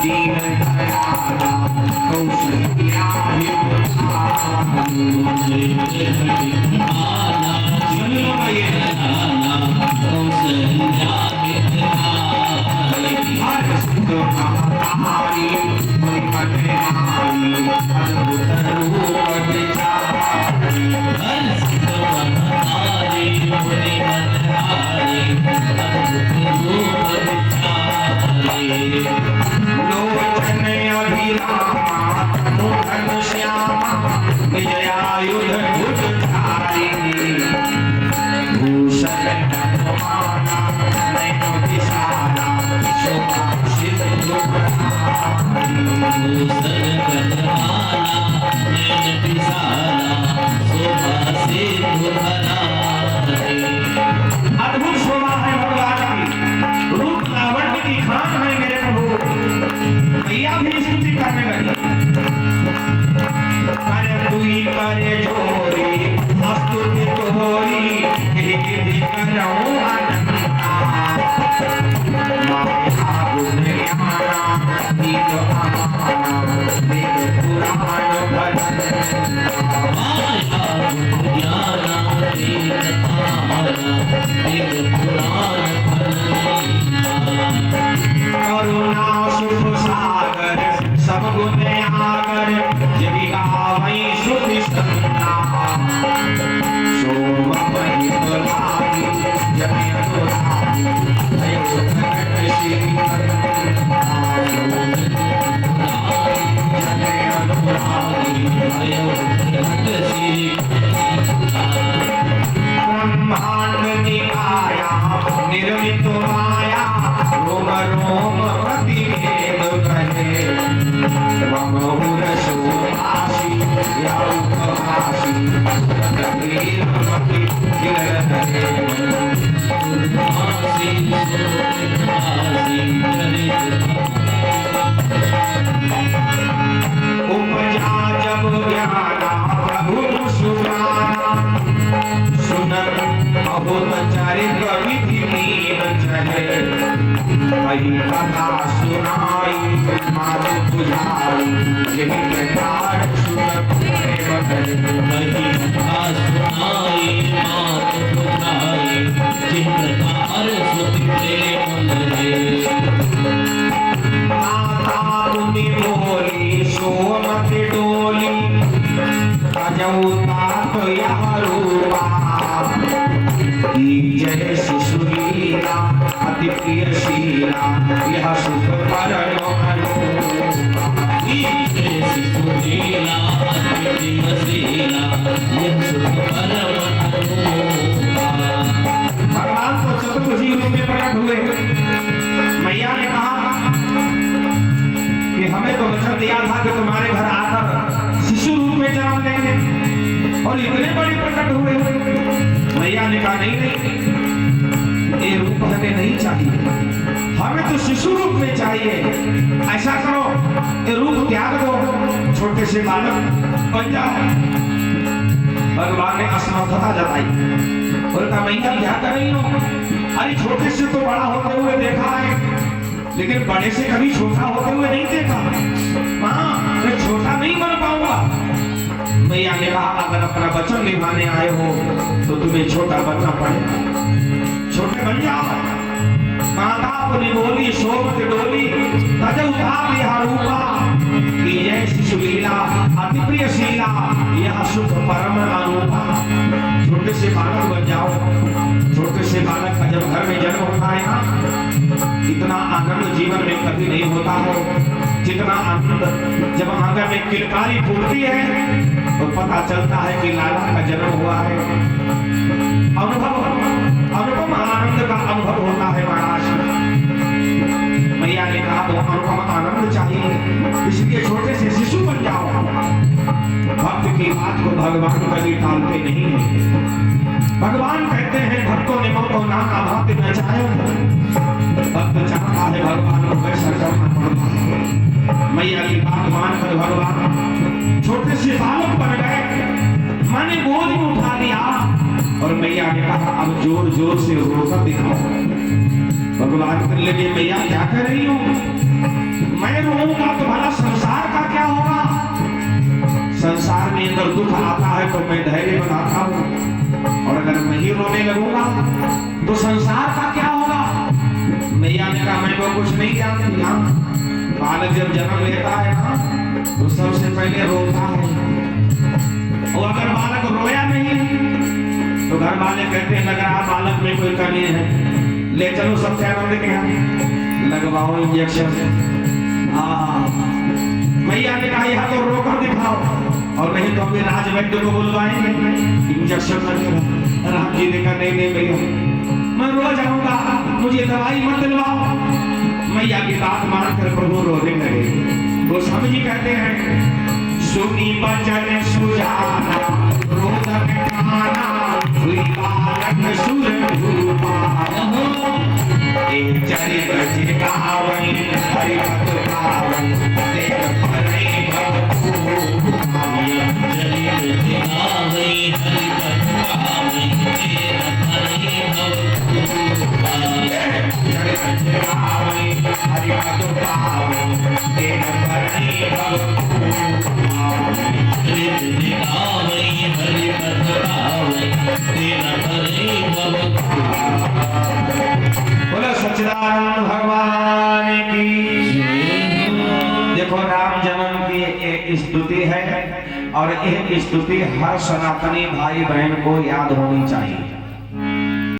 दीन दयाला कौशल्या भगवान कर लेंगे, मैया क्या कर रही हूँ, मैं अगर दुख आता है तो मैं धैर्य बनाता हूँ, और अगर मैं ही रोने लगूंगा तो संसार का क्या होगा। मैया ने कहा मैं तो कुछ नहीं जानती। हाँ, बालक जब जन्म लेता है ना तो सबसे पहले रोता है, और अगर बालक रोया नहीं तो घर वाले कहते हैं लग रहा बालक में कोई कमी है, ले चलो सत्यानंद के यहाँ लगवाओ इंजेक्शन। मैया ने कहा यहाँ तो रोकर दिखाओ, और नहीं तो अभी राज वैद्य को बुलवाएंगे, इंजेक्शन लगेगा। राम जी ने कहा नहीं नहीं भैया मैं रो जाऊंगा, मुझे दवाई मत दिलवाओ। मैया की बात मानकर प्रभु रोने लगे। वो समझी कहते हैं सुनी बचन सुजाना रोद खाना हुई बालक सुर एक चरित चिकावई हरिभक्त भावई देख परे भक्त चरित चिकावई हरिभक्त भावई देख परे भक्त चिकावई हरिभक्त भावई देख परे भक्त चरित चिकावई हरिभक्त भावई देख परे भक्त। बोलो सच्चिदानंद भगवान की। देखो राम जन्म की एक स्तुति है, और एक स्तुति हर सनातनी भाई बहन को याद होनी चाहिए।